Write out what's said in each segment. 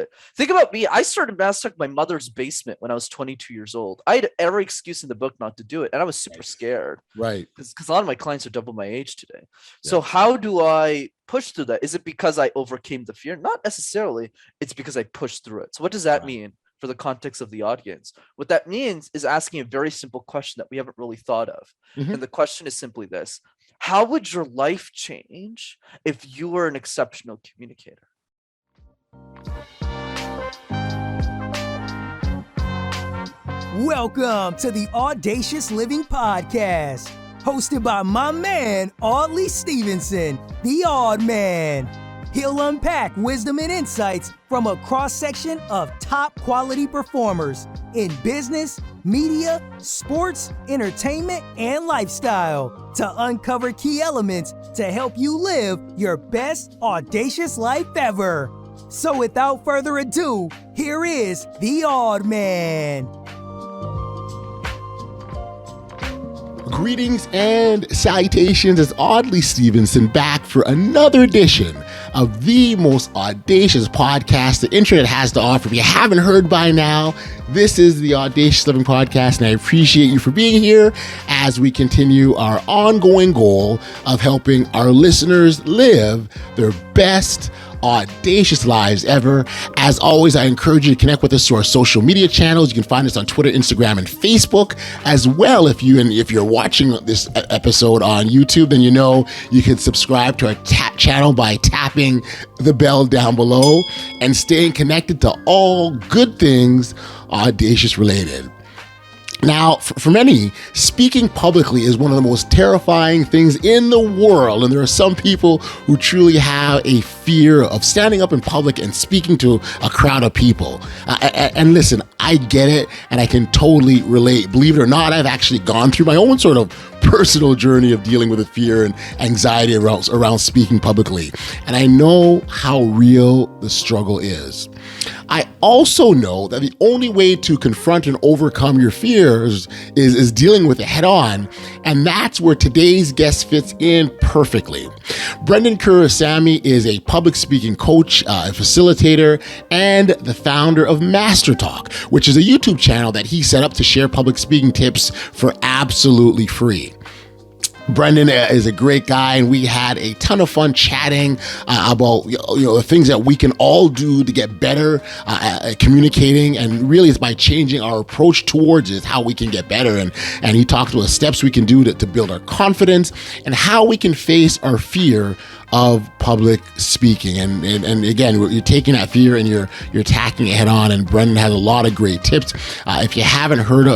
bit. Think about me. I started Mastertalk in my mother's basement when I was 22 years old. I had every excuse in the book not to do it, and I was super scared. Right. Because a lot of my clients are double my age today. So Yes. how do I push through that? Is it because I overcame the fear? Not necessarily. It's because I pushed through it. So what does that mean for the context of the audience? What that means is asking a very simple question that we haven't really thought of. Mhm. And the question is simply this: how would your life change if you were an exceptional communicator? Welcome to the Audacious Living Podcast, hosted by my man, Audley Stevenson, the Odd Man. He'll unpack wisdom and insights from a cross-section of top quality performers in business, media, sports, entertainment, and lifestyle to uncover key elements to help you live your best audacious life ever. So without further ado, here is the Odd Man. Greetings and salutations. It's Audley Stevenson back for another edition of the most audacious podcast the internet has to offer. If you haven't heard by now, this is the Audacious Living Podcast, and I appreciate you for being here as we continue our ongoing goal of helping our listeners live their best audacious lives ever. As always, I encourage you to connect with us through our social media channels. You can find us on Twitter, Instagram, and Facebook as well. If you're watching this episode on YouTube, then you know you can subscribe to our channel by tapping the bell down below and staying connected to all good things audacious related. Now, for many, speaking publicly is one of the most terrifying things in the world, and there are some people who truly have a fear of standing up in public and speaking to a crowd of people. And listen, I get it, and I can totally relate. Believe it or not, I've actually gone through my own sort of personal journey of dealing with the fear and anxiety around speaking publicly, and I know how real the struggle is. I also know that the only way to confront and overcome your fears is dealing with it head on, and that's where today's guest fits in perfectly. Brenden Kumarasamy is a public speaking coach, a facilitator, and the founder of Mastertalk, which is a YouTube channel that he set up to share public speaking tips for absolutely free. Brenden is a great guy, and we had a ton of fun chatting about the things that we can all do to get better at communicating, and really it's by changing our approach towards it how we can get better. And he talks about the steps we can do to build our confidence and how we can face our fear of public speaking. And again, you're taking that fear and you're attacking it head on. And Brenden has a lot of great tips. If you haven't heard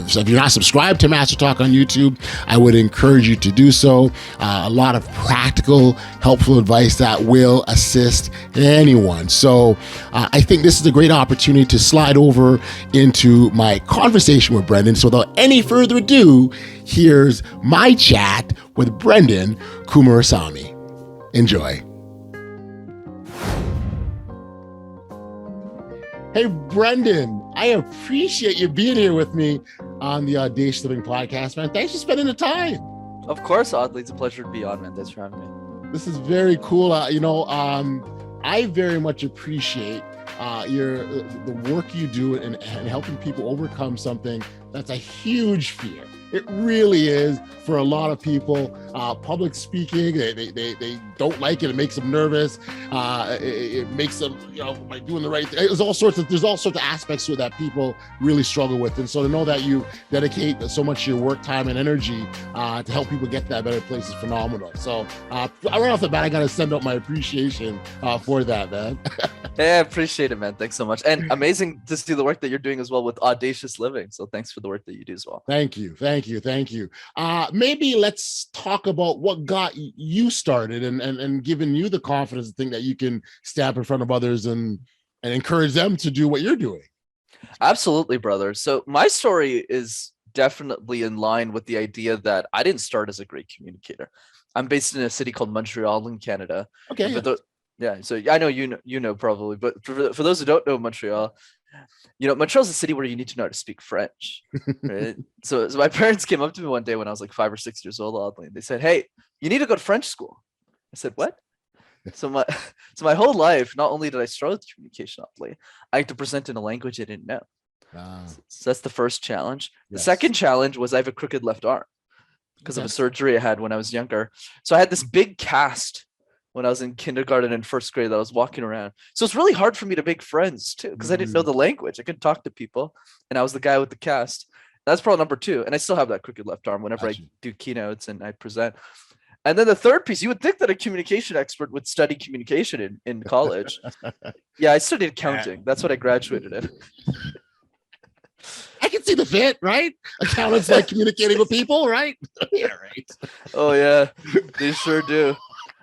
so if you're not subscribed to Mastertalk on YouTube, I would encourage you to do so. A lot of practical, helpful advice that will assist anyone. So I think this is a great opportunity to slide over into my conversation with Brenden. So without any further ado, here's my chat with Brenden Kumarasamy. Enjoy. Hey, Brenden, I appreciate you being here with me on the Audacious Living Podcast, man. Thanks for spending the time. Of course, Audley. It's a pleasure to be on, man. Thanks for having me. This is very cool. I very much appreciate the work you do and helping people overcome something that's a huge fear. It really is for a lot of people. Public speaking, they don't like it. It makes them nervous. It makes them, by doing the right thing. There's all sorts of aspects to it that people really struggle with. And so to know that you dedicate so much of your work time and energy to help people get to that better place is phenomenal. So right off the bat, I got to send out my appreciation for that, man. Yeah, I appreciate it, man. Thanks so much. And amazing to see the work that you're doing as well with Audacious Living. So thanks for the work that you do as well. Thank you. Maybe let's talk about what got you started and giving you the confidence to think that you can step in front of others and encourage them to do what you're doing. Absolutely, brother. So my story is definitely in line with the idea that I didn't start as a great communicator. I'm based in a city called Montreal in Canada. Okay. Yeah, so I know you know probably, but for those who don't know Montreal, Montreal's a city where you need to know how to speak French, right? so my parents came up to me one day when I was like 5 or 6 years old, oddly, and they said, "Hey, you need to go to French school." I said, "What?" So my so my whole life, not only did I struggle with communication, oddly, I had to present in a language I didn't know. Ah, So that's the first challenge. The yes. second challenge was I have a crooked left arm because of Okay. a surgery I had when I was younger. So I had this big cast when I was in kindergarten and first grade that I was walking around. So it's really hard for me to make friends too because I didn't know Mm, the language. I couldn't talk to people, and I was the guy with the cast. That's problem number two. And I still have that crooked left arm whenever I got you. do keynotes and I present. And then the third piece, you would think that a communication expert would study communication in college. Yeah, I studied Yeah. accounting. That's what I graduated in. I can see the fit, right? Accountants like communicating with people, right? Yeah, right. Oh yeah, they sure do.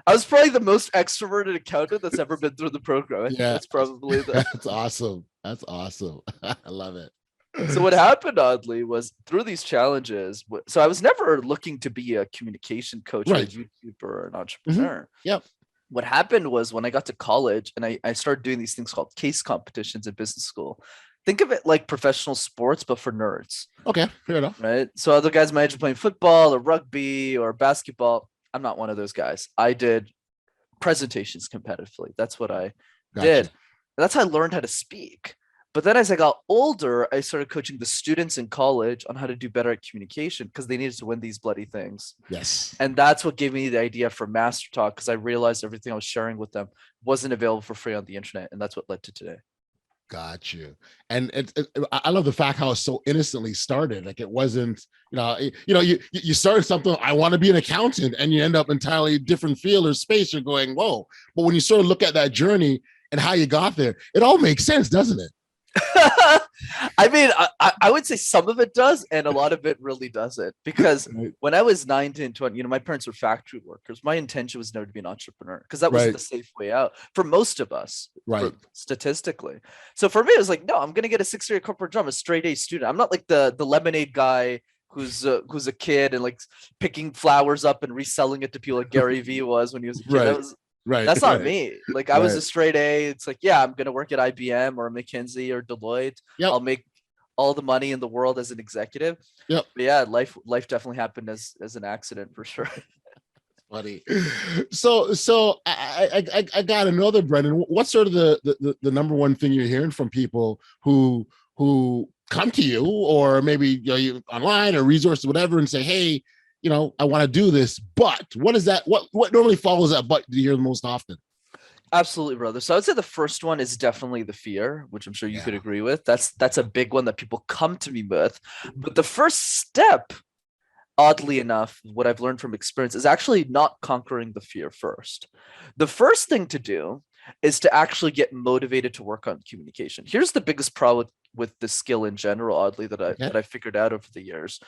I was probably the most extroverted accountant that's ever been through the program. I think Yeah, that's probably the. that's awesome. That's awesome. I love it. So what happened oddly was through these challenges. So I was never looking to be a communication coach or a Right. YouTuber or an Mhm. entrepreneur. Yep. What happened was when I got to college and I started doing these things called case competitions in business school. Think of it like professional sports, but for nerds, Okay, fair enough. right? So other guys might be playing football or rugby or basketball. I'm not one of those guys. I did presentations competitively. That's what I did. Gotcha. And that's how I learned how to speak. But then as I got older, I started coaching the students in college on how to do better at communication because they needed to win these bloody things. Yes. And that's what gave me the idea for Mastertalk because I realized everything I was sharing with them wasn't available for free on the internet. And that's what led to today. Got you. And I love the fact how it so innocently started. Like it wasn't, you started something. I want to be an accountant, and you end up entirely different field or space. You're going, whoa! But when you sort of look at that journey and how you got there, it all makes sense, doesn't it? I mean, I would say some of it does, and a lot of it really doesn't. Because Right. when I was 19, 20, my parents were factory workers. My intention was never to be an entrepreneur because that was Right. the safe way out for most of us, Right. statistically. So for me, it was like, no, I'm gonna get a 6-year corporate job, a straight A student. I'm not like the lemonade guy who's a kid and like picking flowers up and reselling it to people like Gary Vee was when he was a kid. Right. That's Right. not Right. me. Like I was Right. a straight A. It's like, yeah, I'm gonna work at IBM or McKinsey or Deloitte. Yep. I'll make all the money in the world as an executive. Yep. But yeah, life definitely happened as an accident for sure. Funny. So I got another, Brenden. What's sort of the number one thing you're hearing from people who come to you, or maybe you online or resources, whatever, and say, hey, I want to do this, but what is that? What normally follows that but do you hear the most often? Absolutely, brother. So I would say the first one is definitely the fear, which I'm sure you could Yeah. agree with. That's a big one that people come to me with. But the first step, oddly enough, what I've learned from experience is actually not conquering the fear first. The first thing to do is to actually get motivated to work on communication. Here's the biggest problem with the skill in general, oddly, that Okay. I figured out over the years.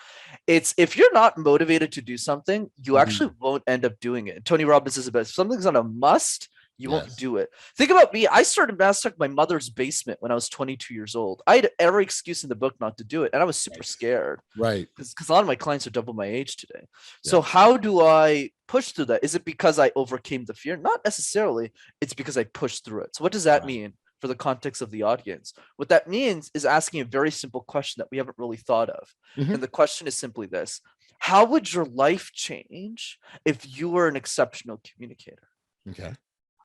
It's if you're not motivated to do something, you actually won't end up doing it. Tony Robbins is about if something's on a must, you won't Yes. do it. Think about me. I started Mastertalk in my mother's basement when I was 22 years old. I had every excuse in the book not to do it, and I was super scared Right. because a lot of my clients are double my age today. So Yes. how do I push through that? Is it because I overcame the fear? Not necessarily. It's because I pushed through it. So what does that Right. mean for the context of the audience? What that means is asking a very simple question that we haven't really thought of. Mhm. And the question is simply this: how would your life change if you were an exceptional communicator? Okay.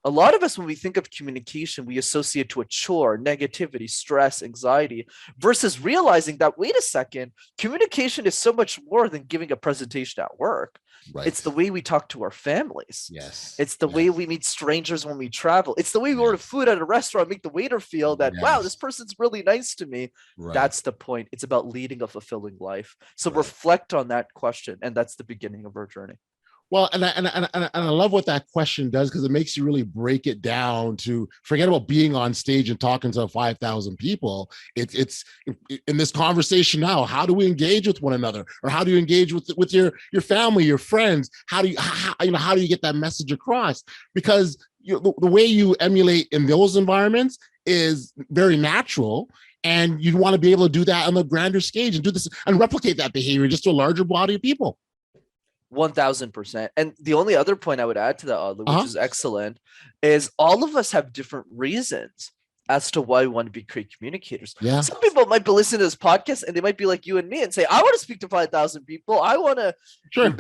A lot of us, when we think of communication, we associate to a chore, negativity, stress, anxiety, versus realizing that, wait a second, communication is so much more than giving a presentation at work. Right. It's the way we talk to our families. Yes. It's the way we meet strangers when we travel. It's the way we order Yes. food at a restaurant, make the waiter feel that, wow, Yes. this person's really nice to me. Right. That's the point. It's about leading a fulfilling life. So Right. reflect on that question, and that's the beginning of our journey. Well, and I love what that question does, because it makes you really break it down to forget about being on stage and talking to 5,000 people. It's in this conversation now. How do we engage with one another, or how do you engage with your family, your friends? How do you get that message across? Because the way you emulate in those environments is very natural. And you want to be able to do that on the grander stage and do this and replicate that behavior just to a larger body of people. 1000%. And the only other point I would add to that, Audley, which is excellent, is all of us have different reasons as to why we want to be great communicators. Yeah. Some people might be listening to this podcast and they might be like you and me and say, I want to speak to 5,000 people. I want to. Sure.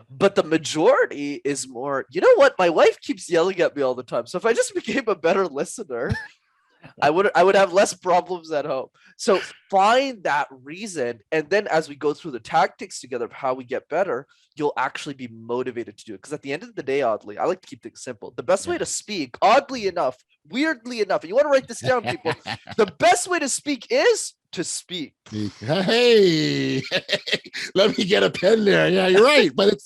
But the majority is more, you know what? My wife keeps yelling at me all the time. So if I just became a better listener, I would have less problems at home. So find that reason, and then as we go through the tactics together of how we get better, you'll actually be motivated to do it. Because at the end of the day, oddly, I like to keep things simple. The best way to speak, oddly enough, weirdly enough, and you want to write this down, people, the best way to speak is to speak. Hey, let me get a pen there. Yeah, you're right. But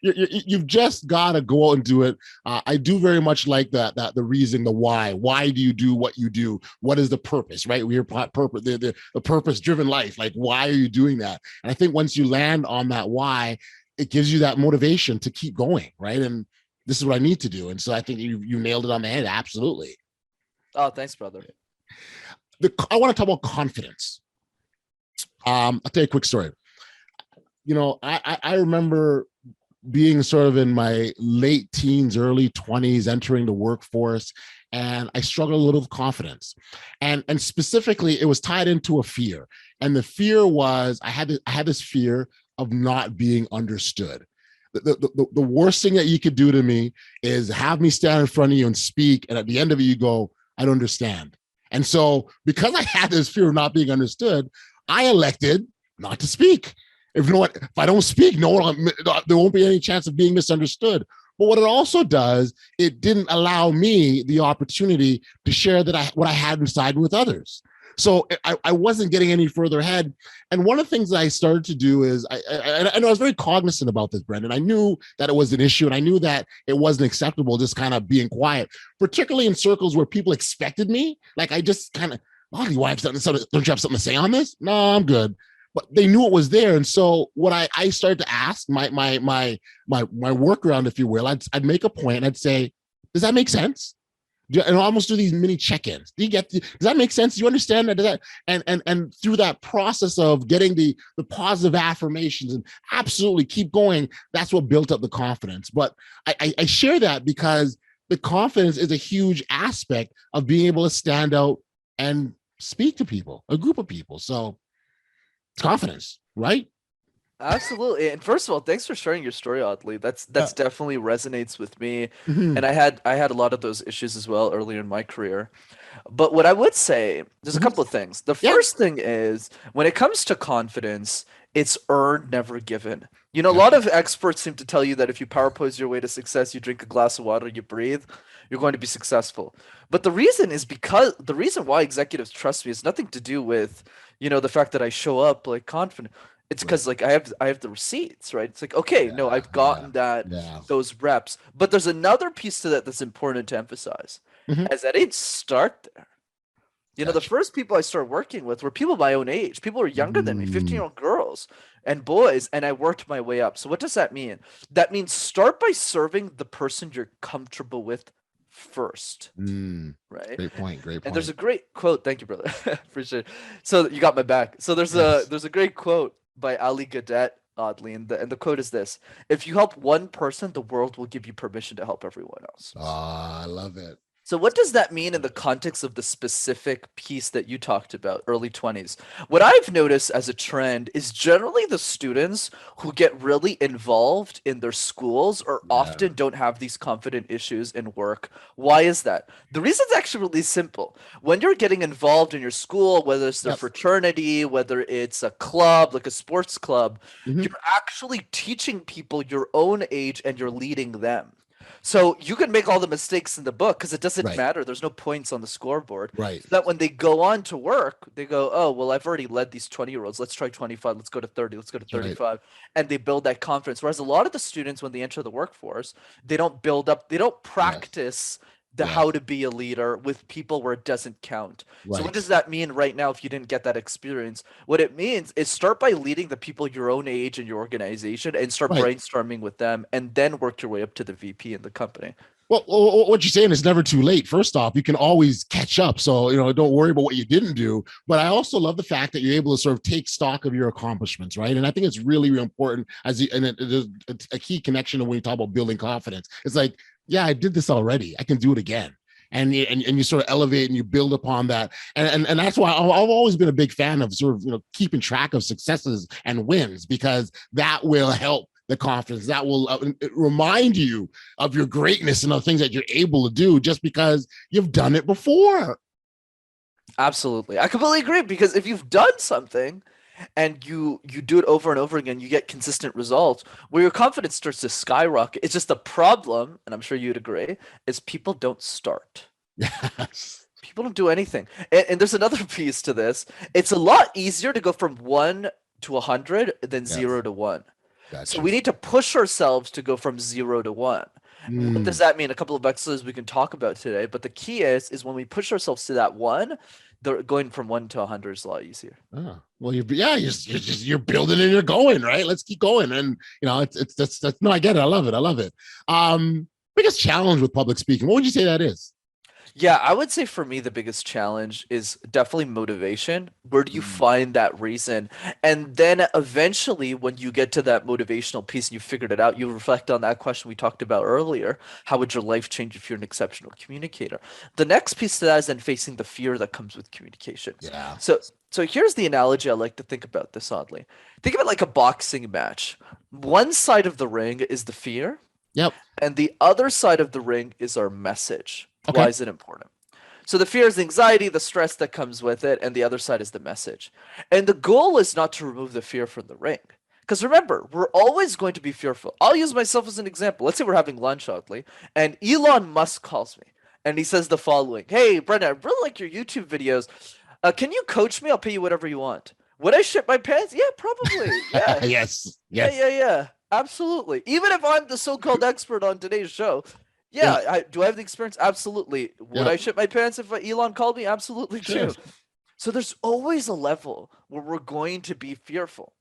you've just got to go out and do it. I do very much like that the reason, the why. Why do you do what you do? What is the purpose, right? We're purpose, the purpose-driven life. Like, why are you doing that? And I think once you land on that why, it gives you that motivation to keep going, right? And this is what I need to do. And so I think you nailed it on the head. Absolutely. Oh, thanks, brother. I want to talk about confidence. I'll tell you a quick story. You know, I remember being sort of in my late teens, early 20s, entering the workforce, and I struggled a little with confidence. And specifically, it was tied into a fear. And the fear was I had this fear of not being understood. The worst thing that you could do to me is have me stand in front of you and speak, and at the end of it, you go, I don't understand. And so because I had this fear of not being understood, I elected not to speak. If I don't speak, there won't be any chance of being misunderstood. But what it also does, it didn't allow me the opportunity to share what I had inside with others. So I wasn't getting any further ahead. And one of the things that I started to do is, I was very cognizant about this, Brenden. I knew that it was an issue, and I knew that it wasn't acceptable just kind of being quiet, particularly in circles where people expected me. Like I just kind of, oh, do you have something? Don't you have something to say on this? No, I'm good. But they knew it was there. And so what I started to ask my workaround, if you will, I'd make a point and I'd say, does that make sense? And almost do these mini check-ins. Does that make sense? Do you understand that? And through that process of getting the positive affirmations and absolutely keep going, that's what built up the confidence. But I share that because the confidence is a huge aspect of being able to stand out and speak to people, a group of people. So it's confidence, right? Absolutely. And first of all, thanks for sharing your story, oddly. That's definitely resonates with me. Mhm. And I had a lot of those issues as well earlier in my career. But what I would say, there's a couple of things. The first thing is when it comes to confidence, it's earned, never given. You know, a lot of experts seem to tell you that if you power pose your way to success, you drink a glass of water, you breathe, you're going to be successful. But the reason why executives trust me is nothing to do with, you know, the fact that I show up like confident. It's because like I have the receipts, right? It's like, okay, no, I've gotten those reps. But there's another piece to that that's important to emphasize, as I didn't start there. You know, the first people I started working with were people my own age. People who are younger than me, 15-year-old girls and boys, and I worked my way up. So what does that mean? That means start by serving the person you're comfortable with first, right? Great point. And there's a great quote. Thank you, brother. Appreciate it. So you got my back. So there's a great quote by Ali Gadet, oddly, and the quote is this: if you help one person, the world will give you permission to help everyone else. I love it. So what does that mean in the context of the specific piece that you talked about, early 20s? What I've noticed as a trend is generally the students who get really involved in their schools or often don't have these confident issues in work. Why is that? The reason's actually really simple. When you're getting involved in your school, whether it's a fraternity, whether it's a club, like a sports club, you're actually teaching people your own age and you're leading them. So you can make all the mistakes in the book because it doesn't matter. There's no points on the scoreboard. Right. So that when they go on to work, they go, oh, well, I've already led these 20-year-olds. Let's try 25. Let's go to 30. Let's go to 35. Right. And they build that confidence. Whereas a lot of the students, when they enter the workforce, they don't practice how to be a leader with people where it doesn't count. Right. So what does that mean right now if you didn't get that experience? What it means is start by leading the people your own age in your organization and start brainstorming with them and then work your way up to the VP in the company. Well, what you're saying is never too late. First off, you can always catch up. So, don't worry about what you didn't do. But I also love the fact that you're able to sort of take stock of your accomplishments, right? And I think it's really, really important it's a key connection when you talk about building confidence. It's like, yeah, I did this already. I can do it again. And you sort of elevate and you build upon that. And that's why I've always been a big fan of sort of, keeping track of successes and wins, because that will help the confidence, that will remind you of your greatness and the things that you're able to do just because you've done it before. Absolutely. I completely agree, because if you've done something and you do it over and over again, you get consistent results where your confidence starts to skyrocket. It's just the problem, and I'm sure you'd agree, is people don't start. Yes. People don't do anything. And there's another piece to this. It's a lot easier to go from 1 to 100 than Yes. 0 to 1. Gotcha. So we need to push ourselves to go from 0 to 1. What does that mean? A couple of exercises we can talk about today, but the key is when we push ourselves to that 1, going from 1 to 100 is a lot easier. Oh, well, you're building and you're going, right? Let's keep going. And that's no, I get it. I love it. Biggest challenge with public speaking, what would you say that is? Yeah, I would say for me, the biggest challenge is definitely motivation. Where do you find that reason? And then eventually, when you get to that motivational piece and you figured it out, you reflect on that question we talked about earlier. How would your life change if you're an exceptional communicator? The next piece to that is then facing the fear that comes with communication. Yeah. So here's the analogy I like to think about this oddly. Think of it like a boxing match. One side of the ring is the fear. Yep. And the other side of the ring is our message. Okay. Why is it important? So the fear is the anxiety, the stress that comes with it, and the other side is the message. And the goal is not to remove the fear from the ring. Because remember, we're always going to be fearful. I'll use myself as an example. Let's say we're having lunch, oddly, and Elon Musk calls me, and he says the following: "Hey, Brenden, I really like your YouTube videos. Can you coach me? I'll pay you whatever you want." Would I shit my pants? Yeah, probably. Yeah. Yes. Yeah. Absolutely. Even if I'm the so-called expert on today's show. Yeah, do I have the experience? Absolutely. Would I shit my pants if Elon called me? Absolutely too. So there's always a level where we're going to be fearful,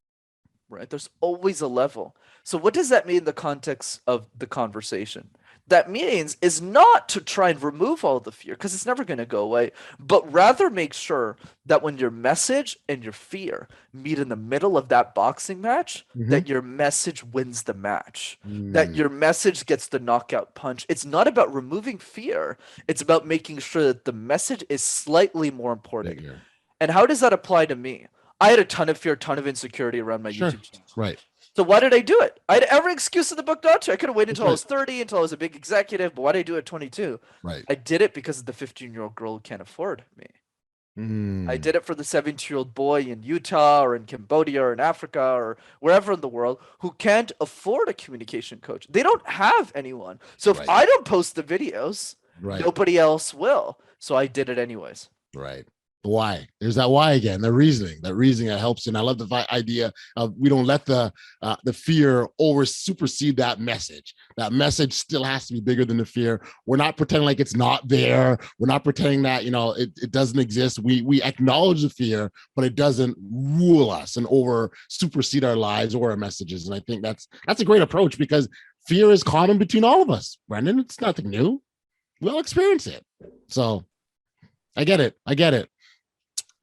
right? There's always a level. So what does that mean in the context of the conversation? That means is not to try and remove all the fear, because it's never going to go away, but rather make sure that when your message and your fear meet in the middle of that boxing match, that your message wins the match, that your message gets the knockout punch. It's not about removing fear. It's about making sure that the message is slightly more important. Bigger. And how does that apply to me? I had a ton of fear, ton of insecurity around my YouTube channel. Right. So why did I do it? I had every excuse in the book not to. I could have waited until I was 30, until I was a big executive, but why did I do it at 22? Right. I did it because of the 15-year-old girl who can't afford me. I did it for the 17-year-old boy in Utah or in Cambodia or in Africa or wherever in the world who can't afford a communication coach. They don't have anyone. So if I don't post the videos, nobody else will. So I did it anyways. Right. Why? There's that why again, the reasoning that helps you. And I love the idea of we don't let the fear supersede that message. That message still has to be bigger than the fear. We're not pretending like it's not there. We're not pretending that, it doesn't exist. We acknowledge the fear, but it doesn't rule us and supersede our lives or our messages. And I think that's a great approach, because fear is common between all of us, Brenden. It's nothing new. We all experience it. So I get it.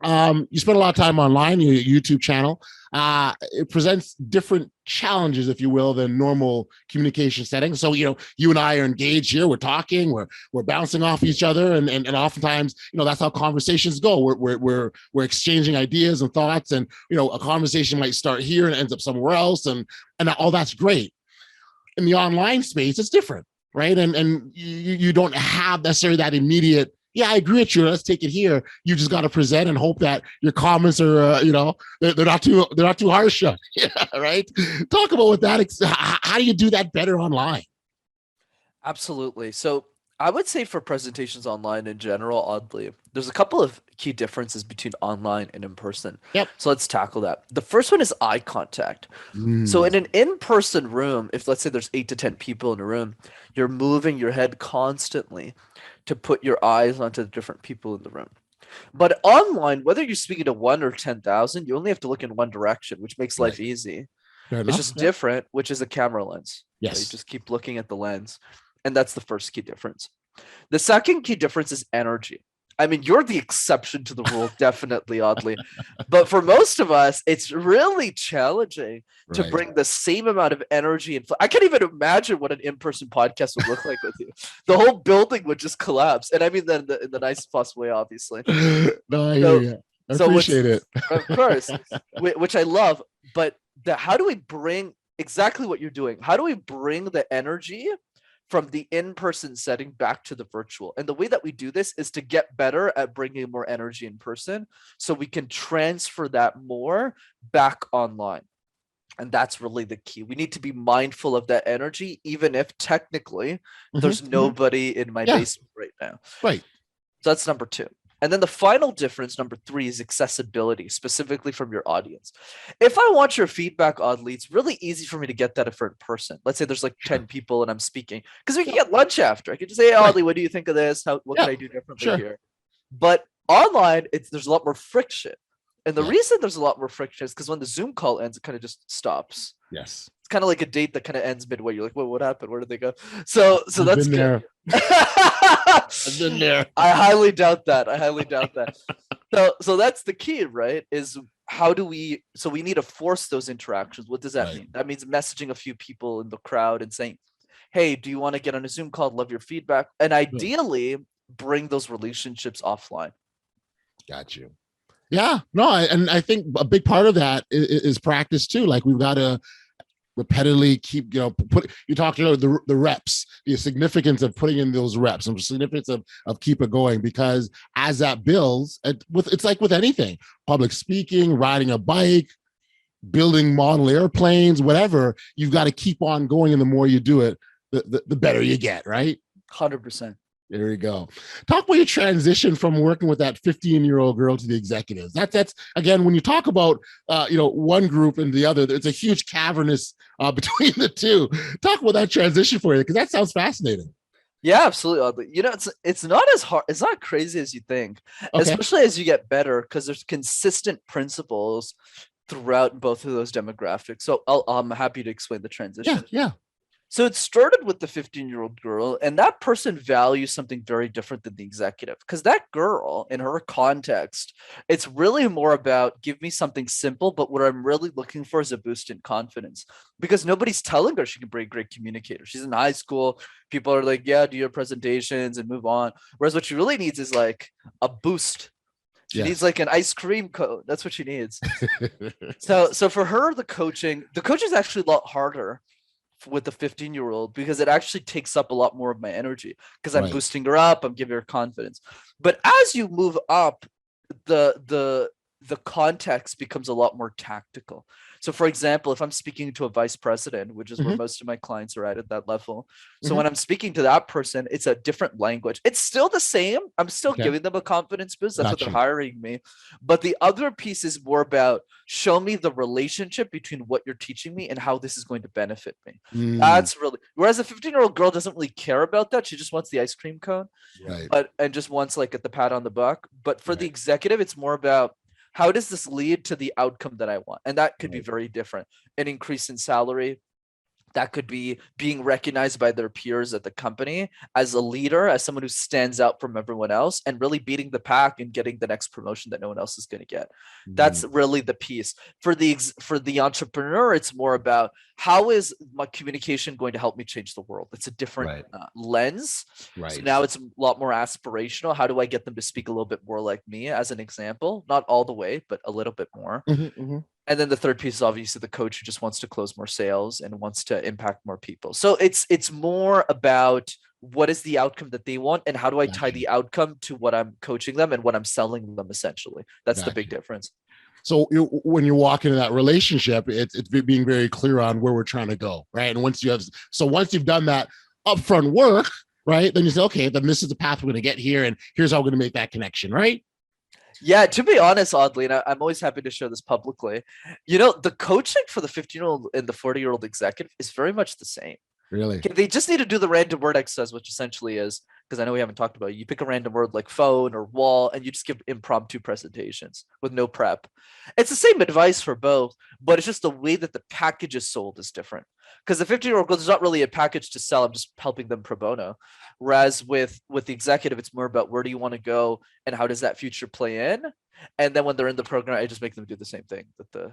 You spend a lot of time online, your YouTube channel. It presents different challenges, if you will, than normal communication settings. So, you and I are engaged here. We're talking. We're bouncing off each other, and oftentimes, that's how conversations go. We're exchanging ideas and thoughts, and a conversation might start here and ends up somewhere else, and all that's great. In the online space, it's different, right? And you don't have necessarily that immediate. Yeah, I agree with you. Let's take it here. You just got to present and hope that your comments are, they're not too harsh, right? Talk about what that. How do you do that better online? Absolutely. So I would say for presentations online in general, oddly, there's a couple of key differences between online and in person. Yep. So let's tackle that. The first one is eye contact. So in an in-person room, if let's say there's 8 to 10 people in a room, you're moving your head constantly to put your eyes onto the different people in the room. But online, whether you're speaking to 1 or 10,000, you only have to look in one direction, which makes life easy. It's just different, which is a camera lens. Yes. So you just keep looking at the lens. And that's the first key difference. The second key difference is energy. I mean, you're the exception to the rule, definitely, oddly. But for most of us, it's really challenging to bring the same amount of energy. I can't even imagine what an in-person podcast would look like with you. The whole building would just collapse. And I mean that in the nicest possible way, obviously. No, I hear you. I appreciate it. Of course, which I love. But how do we bring exactly what you're doing. How do we bring the energy from the in-person setting back to the virtual? And the way that we do this is to get better at bringing more energy in person so we can transfer that more back online. And that's really the key. We need to be mindful of that energy, even if technically there's nobody in my basement right now. Right. So that's number 2. And then the final difference, number 3, is accessibility, specifically from your audience. If I want your feedback, Oddly, it's really easy for me to get that if we're in person. Let's say there's like 10 people and I'm speaking, because we can get lunch after. I can just say, hey, Oddly, what do you think of this? What can I do differently here? But online, there's a lot more friction. And the reason there's a lot more friction is because when the Zoom call ends, it kind of just stops. Yes. It's kind of like a date that kind of ends midway. You're like, what happened? Where did they go? So that's good. I've been there. I highly doubt that. So that's the key, right? Is how do we, so we need to force those interactions. What does that mean? That means messaging a few people in the crowd and saying, hey, do you want to get on a Zoom call? Love your feedback. And ideally bring those relationships offline. Got you. Yeah, no, and I think a big part of that is practice too. Like we've got to repetitively keep, you talked about the reps, the significance of putting in those reps and the significance of keep it going, because as that builds, it's like with anything, public speaking, riding a bike, building model airplanes, whatever, you've got to keep on going. And the more you do it, the better you get, right? 100%. There you go. Talk about your transition from working with that 15-year-old girl to the executives. That's again, when you talk about one group and the other, it's a huge cavernous between the two. Talk about that transition for you, because that sounds fascinating. Yeah, absolutely. It's not as hard. It's not crazy as you think, especially as you get better, because there's consistent principles throughout both of those demographics. So I'm happy to explain the transition. Yeah. So it started with the 15-year-old girl, and that person values something very different than the executive, because that girl, in her context, it's really more about give me something simple, but what I'm really looking for is a boost in confidence, because nobody's telling her she can be a great communicator. She's in high school. People are like, yeah, do your presentations and move on. Whereas what she really needs is like a boost. She needs like an ice cream cone. That's what she needs. So for her, the coaching is actually a lot harder with the 15-year-old, because it actually takes up a lot more of my energy, because I'm boosting her up, I'm giving her confidence. But as you move up, the context becomes a lot more tactical. So for example, if I'm speaking to a vice president, which is where most of my clients are at that level. So when I'm speaking to that person, it's a different language. It's still the same. I'm still giving them a confidence boost. That's what they're hiring me. But the other piece is more about show me the relationship between what you're teaching me and how this is going to benefit me. That's really, whereas a 15-year-old girl doesn't really care about that. She just wants the ice cream cone, and just wants like the pat on the back. But for the executive, it's more about, how does this lead to the outcome that I want? And that could be very different. An increase in salary. That could be being recognized by their peers at the company as a leader, as someone who stands out from everyone else, and really beating the pack and getting the next promotion that no one else is going to get. That's really the piece. For the entrepreneur, it's more about how is my communication going to help me change the world? It's a different lens. So now it's a lot more aspirational. How do I get them to speak a little bit more like me, as an example? Not all the way, but a little bit more. And then the third piece is obviously the coach who just wants to close more sales and wants to impact more people. So it's more about what is the outcome that they want, and how do I tie the outcome to what I'm coaching them and what I'm selling them, essentially. That's the big difference. So when you walk into that relationship, it's being very clear on where we're trying to go, right? And once you've done that upfront work, right, then you say, okay, then this is the path we're going to get here, and here's how we're going to make that connection, right? Yeah, to be honest, oddly, and I'm always happy to share this publicly, the coaching for the 15-year-old and the 40-year-old executive is very much the same. Really? Okay, they just need to do the random word exercise, which essentially is, because I know we haven't talked about it, you pick a random word like phone or wall, and you just give impromptu presentations with no prep. It's the same advice for both, but it's just the way that the package is sold is different. Because the 15-year-old girl, there's not really a package to sell. I'm just helping them pro bono. Whereas with the executive, it's more about where do you want to go and how does that future play in? And then when they're in the program, I just make them do the same thing that the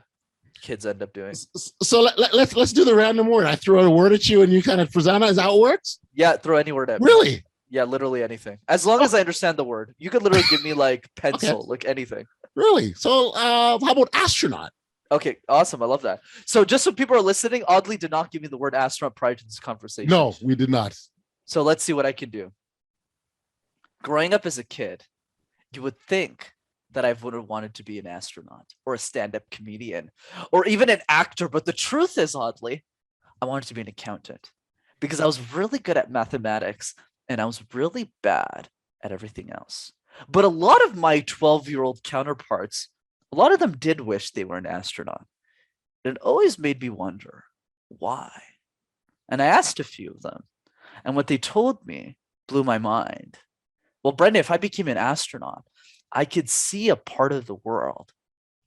kids end up doing. So let's do the random word. I throw a word at you and you kind of present it. Is that how it works? Yeah, throw any word at me. Really? Yeah, literally anything. As long as I understand the word. You could literally give me like pencil, like anything. Really? So how about astronaut? Okay, awesome. I love that. So just so people are listening, Oddly did not give me the word astronaut prior to this conversation. No, we did not. So let's see what I can do. Growing up as a kid, you would think that I would have wanted to be an astronaut or a stand-up comedian or even an actor. But the truth is, Oddly, I wanted to be an accountant because I was really good at mathematics and I was really bad at everything else. But a lot of my 12-year-old counterparts, a lot of them did wish they were an astronaut. It always made me wonder why. And I asked a few of them, and what they told me blew my mind. Well, Brenden, if I became an astronaut, I could see a part of the world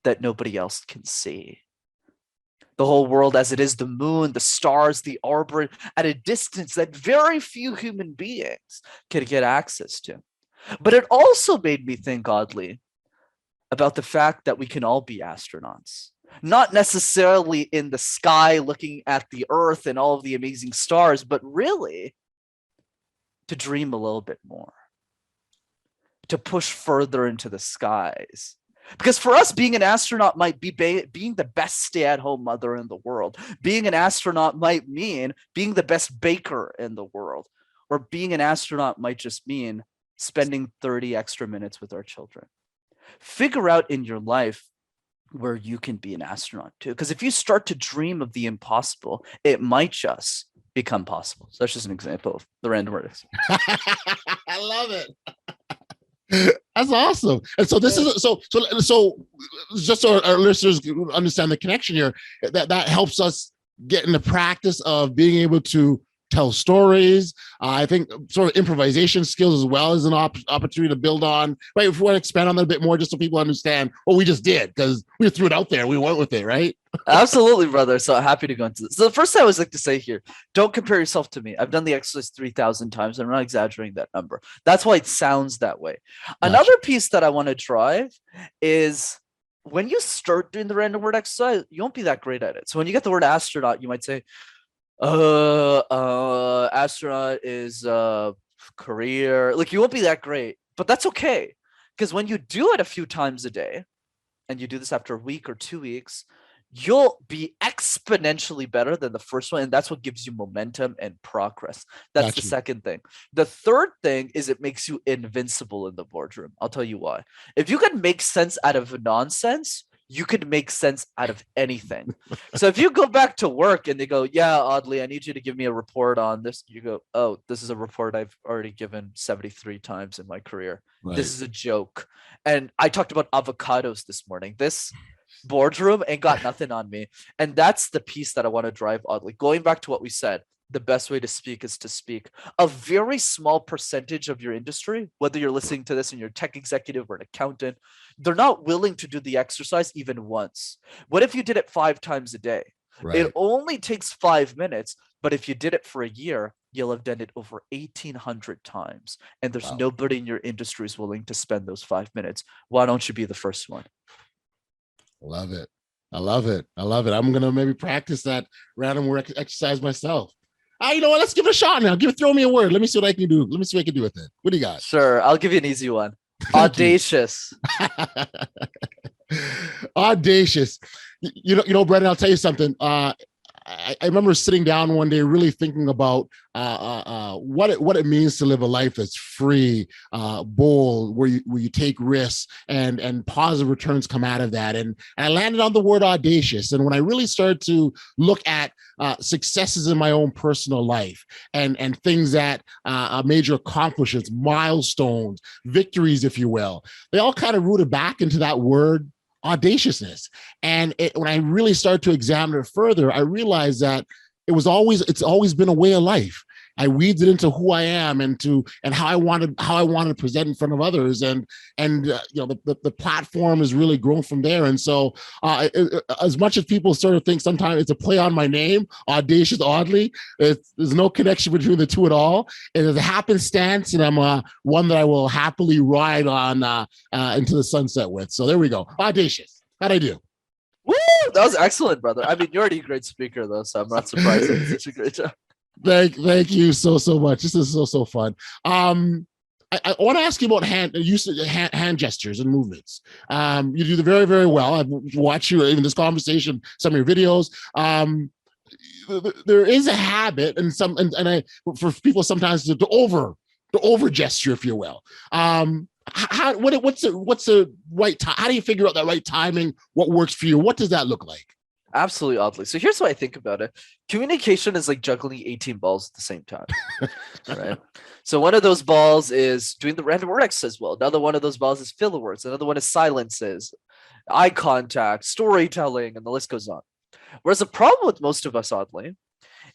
that nobody else can see. The whole world as it is, the moon, the stars, the orbit, at a distance that very few human beings can get access to. But it also made me think, Oddly, about the fact that we can all be astronauts. Not necessarily in the sky looking at the earth and all of the amazing stars, but really to dream a little bit more, to push further into the skies. Because for us, being an astronaut might be being the best stay-at-home mother in the world. Being an astronaut might mean being the best baker in the world. Or being an astronaut might just mean spending 30 extra minutes with our children. Figure out in your life where you can be an astronaut too. Because if you start to dream of the impossible, it might just become possible. So that's just an example of the random words. I love it. That's awesome. And so this is so just so our listeners understand the connection here, that helps us get in the practice of being able to tell stories. I think sort of improvisation skills as well as an opportunity to build on. Right? If we want to expand on that a bit more, just so people understand what we just did, because we threw it out there, we went with it, right? Absolutely, brother. So happy to go into this. So the first thing I always like to say here, don't compare yourself to me. I've done the exercise 3,000 times. I'm not exaggerating that number. That's why it sounds that way. Gotcha. Another piece that I want to drive is when you start doing the random word exercise, you won't be that great at it. So when you get the word astronaut, you might say, astronaut is career. Like, you won't be that great, but that's okay. Because when you do it a few times a day, and you do this after a week or 2 weeks, you'll be exponentially better than the first one. And that's what gives you momentum and progress. That's Gotcha. The second thing. The third thing is it makes you invincible in the boardroom. I'll tell you why. If you can make sense out of nonsense, you could make sense out of anything. So if you go back to work and they go, yeah, Oddly, I need you to give me a report on this. You go, oh, this is a report I've already given 73 times in my career. Right. This is a joke. And I talked about avocados this morning. This boardroom ain't got nothing on me. And that's the piece that I want to drive, Oddly. Going back to what we said, the best way to speak is to speak. A very small percentage of your industry, whether you're listening to this and you're a tech executive or an accountant, they're not willing to do the exercise even once. What if you did it 5 times a day? Right. It only takes 5 minutes, but if you did it for a year, you'll have done it over 1,800 times. And there's nobody in your industry is willing to spend those 5 minutes. Why don't you be the first one? Love it. I love it. I love it. I'm going to maybe practice that random word exercise myself. You know what? Let's give it a shot now. Throw me a word. Let me see what I can do. Let me see what I can do with it. What do you got? Sure. I'll give you an easy one. Audacious. Audacious. You know, Brenden, I'll tell you something. I remember sitting down one day really thinking about what it means to live a life that's free, bold, where you take risks and positive returns come out of that. And I landed on the word audacious. And when I really started to look at successes in my own personal life and things that major accomplishments, milestones, victories, if you will, they all kind of rooted back into that word audaciousness. And when I really started to examine it further, I realized that it's always been a way of life. I weaved it into who I am and how I wanted to present in front of others, and the platform has really grown from there. And so, as much as people sort of think sometimes it's a play on my name, Audacious, Oddly, there's no connection between the two at all. It is a happenstance, and I'm one that I will happily ride on into the sunset with. So there we go, Audacious. How'd I do? Woo! That was excellent, brother. I mean, you're already a great speaker, though, so I'm not surprised. It's such a great job. Thank you so much. This is so fun. I want to ask you about use of hand gestures and movements. You do very, very well. I've watched you in this conversation, some of your videos. There is a habit, and for people sometimes to over gesture, if you will. What's the right time? How do you figure out that right timing? What works for you? What does that look like? Absolutely, oddly. So here's what I think about it. Communication is like juggling 18 balls at the same time, right? So one of those balls is doing the random word exercise well. Another one of those balls is filler words. Another one is silences, eye contact, storytelling, and the list goes on. Whereas the problem with most of us, oddly,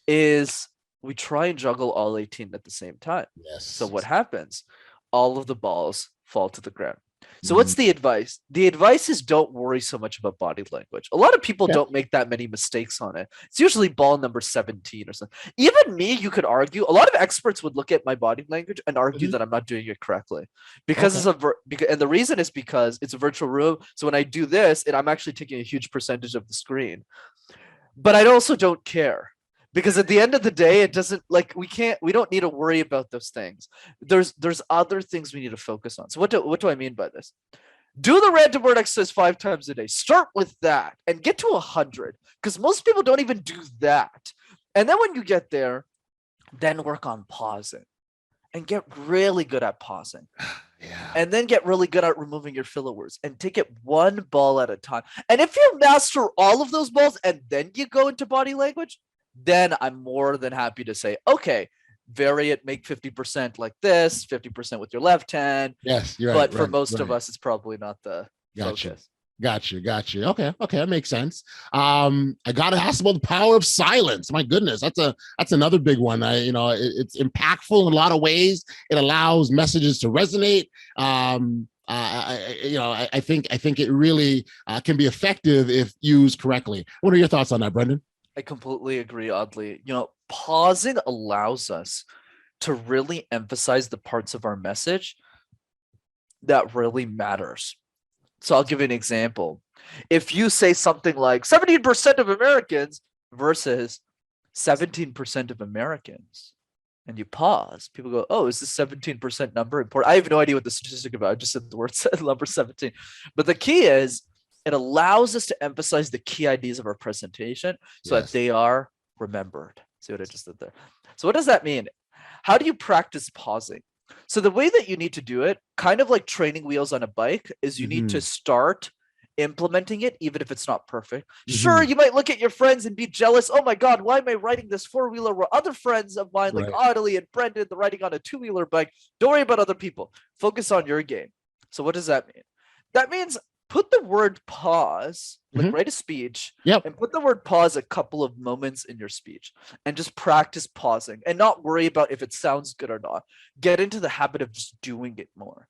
is we try and juggle all 18 at the same time. Yes. So what happens? All of the balls fall to the ground. So what's the advice? The advice is don't worry so much about body language. A lot of people don't make that many mistakes on it. It's usually ball number 17 or something. Even me, you could argue. A lot of experts would look at my body language and argue that I'm not doing it correctly because and the reason is because it's a virtual room. So when I do this, I'm actually taking a huge percentage of the screen. But I also don't care. Because at the end of the day, it doesn't we don't need to worry about those things. There's other things we need to focus on. So what do I mean by this? Do the random word exercise 5 times a day. Start with that and get to 100 because most people don't even do that. And then when you get there, then work on pausing and get really good at pausing. Yeah. And then get really good at removing your filler words and take it one ball at a time. And if you master all of those balls and then you go into body language, then I'm more than happy to say, okay, vary it, make 50% like this, 50% with your left hand. Yes, you're right. But for most of us, it's probably not the focus. Gotcha. Okay, that makes sense. I gotta ask about the power of silence. My goodness, that's another big one. It's impactful in a lot of ways. It allows messages to resonate. I think it really can be effective if used correctly. What are your thoughts on that, Brenden? I completely agree, oddly. Pausing allows us to really emphasize the parts of our message that really matters. So I'll give you an example. If you say something like 17% of Americans versus 17% of Americans, and you pause, people go, oh, is this 17% number important? I have no idea what the statistic about. I just said the word number 17. But the key is, it allows us to emphasize the key ideas of our presentation so that they are remembered. See what I just did there? So what does that mean? How do you practice pausing? So the way that you need to do it, kind of like training wheels on a bike, is you need to start implementing it, even if it's not perfect. Sure, you might look at your friends and be jealous. Oh my God, why am I riding this 4-wheeler where other friends of mine, like Audley and Brenden, they're riding on a 2-wheeler bike? Don't worry about other people. Focus on your game. So what does that mean? That means put the word pause, like write a speech, and put the word pause a couple of moments in your speech and just practice pausing and not worry about if it sounds good or not. Get into the habit of just doing it more.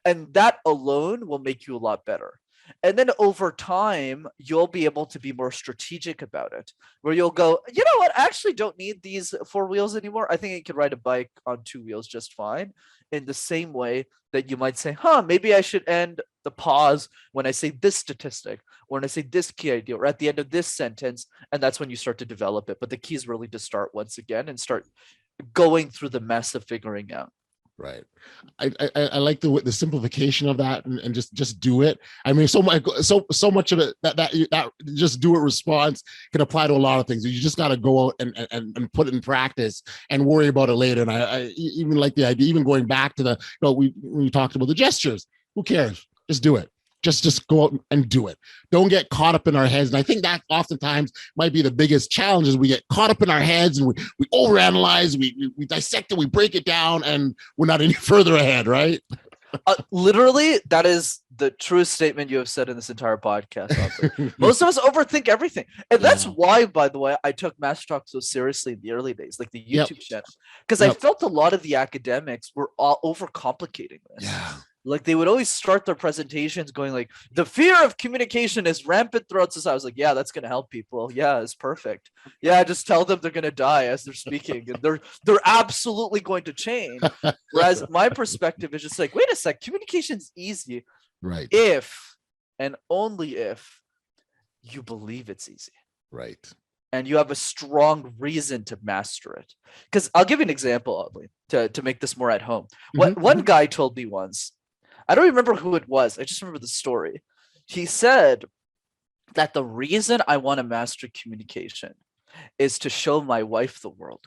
And that alone will make you a lot better. And then over time, you'll be able to be more strategic about it, where you'll go, you know what, I actually don't need these 4 wheels anymore. I think I could ride a bike on 2 wheels just fine. In the same way that you might say, maybe I should end the pause when I say this statistic, or when I say this key idea, or at the end of this sentence. And that's when you start to develop it. But the key is really to start once again and start going through the mess of figuring out. Right. I like the simplification of that and just do it. I mean, so much of it that just do it response can apply to a lot of things. You just got to go out and put it in practice and worry about it later. And I even like the idea, even going back to when you talked about the gestures, who cares? Just do it. Just go out and do it. Don't get caught up in our heads. And I think that oftentimes might be the biggest challenge is we get caught up in our heads and we overanalyze, we dissect it, we break it down, and we're not any further ahead, right? Literally, that is the truest statement you have said in this entire podcast. Most of us overthink everything. And that's why, by the way, I took Mastertalk so seriously in the early days, like the YouTube channel, because I felt a lot of the academics were all overcomplicating this. Yeah. Like they would always start their presentations going like, the fear of communication is rampant throughout society. I was like, yeah, that's going to help people. Yeah, it's perfect. Yeah, just tell them they're going to die as they're speaking and they're absolutely going to change. Whereas my perspective is just like, wait a sec, communication's easy. Right. If and only if you believe it's easy. Right. and you have a strong reason to master it. Because I'll give you an example, oddly, to make this more at home. What one guy told me once, I don't remember who it was, I just remember the story. He said that the reason I want to master communication is to show my wife the world.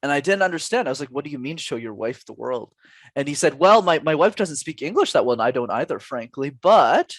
And I didn't understand. I was like, what do you mean show your wife the world? And he said, well, my wife doesn't speak English that well, and I don't either, frankly. But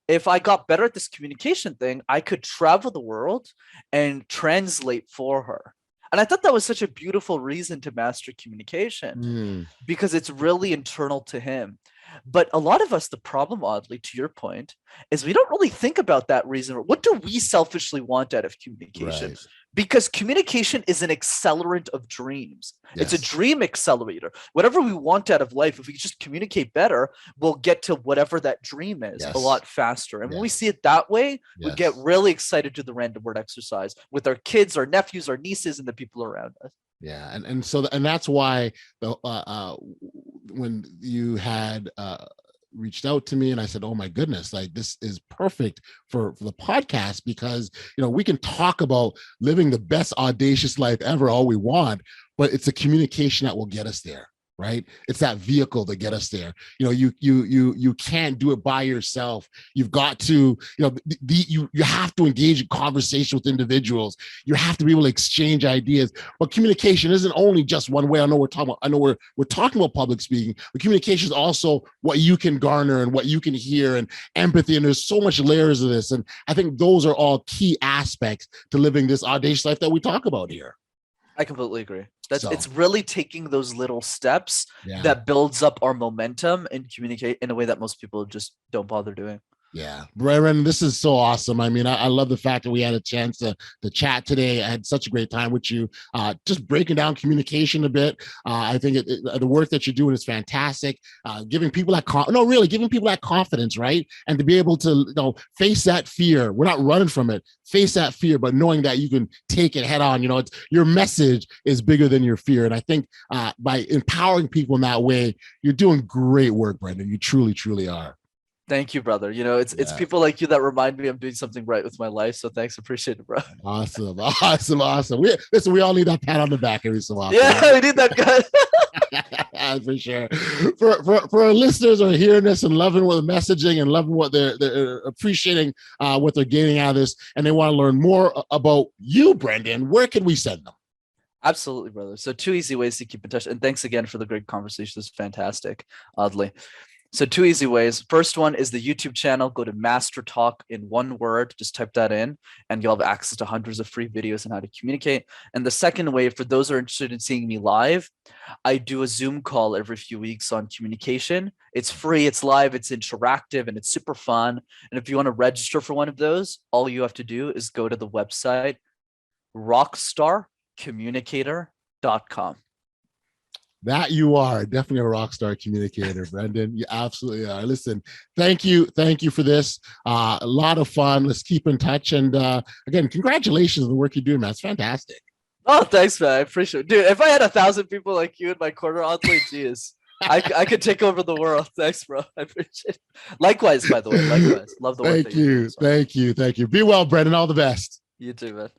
if I got better at this communication thing, I could travel the world and translate for her. And I thought that was such a beautiful reason to master communication because it's really internal to him. But a lot of us, the problem, oddly, to your point, is we don't really think about that reason. What do we selfishly want out of communication? Right. Because communication is an accelerant of dreams. Yes. It's a dream accelerator. Whatever we want out of life, if we just communicate better, we'll get to whatever that dream is a lot faster. And when we see it that way, we get really excited to the random word exercise with our kids, our nephews, our nieces, and the people around us. Yeah, and that's why when you had reached out to me and I said, oh my goodness, like this is perfect for the podcast, because we can talk about living the best audacious life ever all we want, but it's a communication that will get us there. Right? It's that vehicle to get us there. You can't do it by yourself. You've got to, you have to engage in conversation with individuals. You have to be able to exchange ideas. But communication isn't only just one way. I know we're talking about public speaking, but communication is also what you can garner and what you can hear and empathy. And there's so much layers of this. And I think those are all key aspects to living this audacious life that we talk about here. I completely agree. It's really taking those little steps that builds up our momentum and communicate in a way that most people just don't bother doing. Yeah, Brenden, this is so awesome. I mean, I love the fact that we had a chance to chat today. I had such a great time with you, just breaking down communication a bit. I think the work that you're doing is fantastic. Giving people that giving people that confidence, right? And to be able to face that fear. We're not running from it. Face that fear, but knowing that you can take it head on. It's your message is bigger than your fear. And I think by empowering people in that way, you're doing great work, Brenden. You truly, truly are. Thank you, brother. It's people like you that remind me I'm doing something right with my life. So thanks. Appreciate it, bro. Awesome. We all need that pat on the back every so often. Yeah, we need that guy. For sure. For our listeners who are hearing this and loving what the messaging and loving what they're appreciating what they're getting out of this, and they want to learn more about you, Brenden, where can we send them? Absolutely, brother. So 2 easy ways to keep in touch. And thanks again for the great conversation. This is fantastic, oddly. So 2 easy ways. First one is the YouTube channel. Go to Mastertalk in one word. Just type that in and you'll have access to hundreds of free videos on how to communicate. And the second way, for those who are interested in seeing me live, I do a Zoom call every few weeks on communication. It's free, it's live, it's interactive, and it's super fun. And if you want to register for one of those, all you have to do is go to the website rockstarcommunicator.com. That you are definitely a rock star communicator, Brenden. You absolutely are. Listen, thank you for this. A lot of fun. Let's keep in touch. And again, congratulations on the work you're doing, man. It's fantastic. Oh, thanks, man. I appreciate it. Dude, if I had 1,000 people like you in my corner, oddly, geez, I could take over the world. Thanks, bro. I appreciate it. Likewise, by the way. Likewise. Love the work. Thank you. Thank you. Be well, Brenden. All the best. You too, man.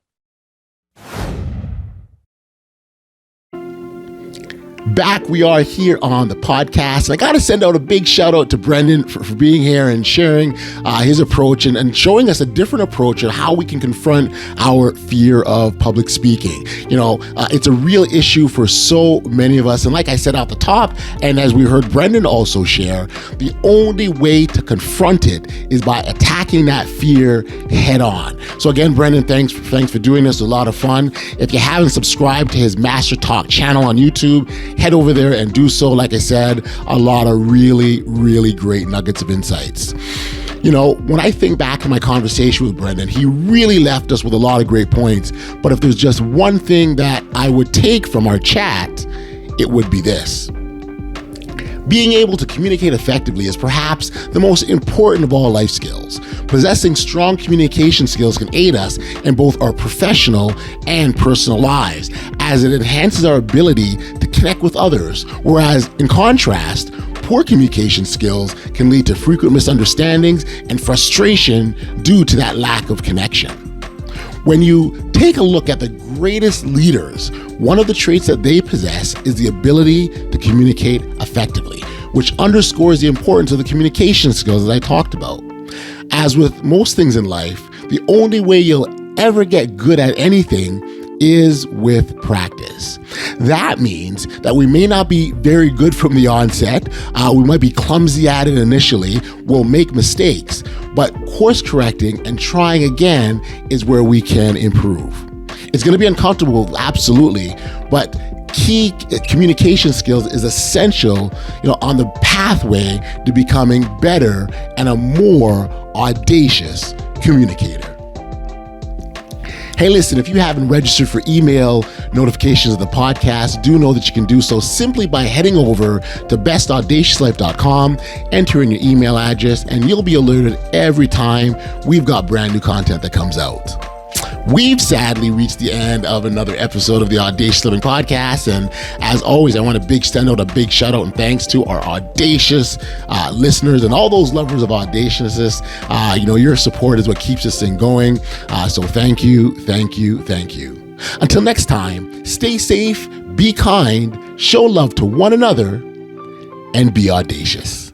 Back we are here on the podcast. I got to send out a big shout out to Brenden for being here and sharing his approach and showing us a different approach of how we can confront our fear of public speaking. It's a real issue for so many of us. And like I said at the top, and as we heard Brenden also share, the only way to confront it is by attacking that fear head on. So again, Brenden, thanks for doing this. It was a lot of fun. If you haven't subscribed to his Mastertalk channel on YouTube, head over there and do so. Like I said, a lot of really, really great nuggets of insights. When I think back to my conversation with Brenden, he really left us with a lot of great points. But if there's just one thing that I would take from our chat, it would be this. Being able to communicate effectively is perhaps the most important of all life skills. Possessing strong communication skills can aid us in both our professional and personal lives, as it enhances our ability to connect with others, whereas in contrast, poor communication skills can lead to frequent misunderstandings and frustration due to that lack of connection. When you take a look at the greatest leaders, one of the traits that they possess is the ability to communicate effectively, which underscores the importance of the communication skills that I talked about. As with most things in life, the only way you'll ever get good at anything is with practice. That means that we may not be very good from the onset. We might be clumsy at it initially. We'll make mistakes, but course correcting and trying again is where we can improve. It's going to be uncomfortable, absolutely, but key communication skills is essential, on the pathway to becoming better and a more audacious communicator. Hey, listen, if you haven't registered for email notifications of the podcast, do know that you can do so simply by heading over to bestaudaciouslife.com, enter in your email address, and you'll be alerted every time we've got brand new content that comes out. We've sadly reached the end of another episode of the Audacious Living Podcast. And as always, I want to send out a big shout out and thanks to our audacious listeners and all those lovers of audaciousness. Your support is what keeps this thing going. So thank you, thank you, thank you. Until next time, stay safe, be kind, show love to one another, and be audacious.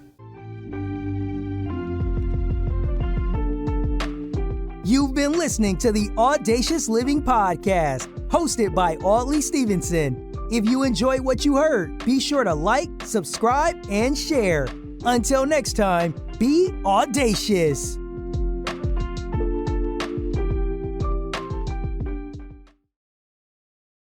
You've been listening to the Audacious Living Podcast, hosted by Audley Stevenson. If you enjoyed what you heard, be sure to like, subscribe, and share. Until next time, be audacious.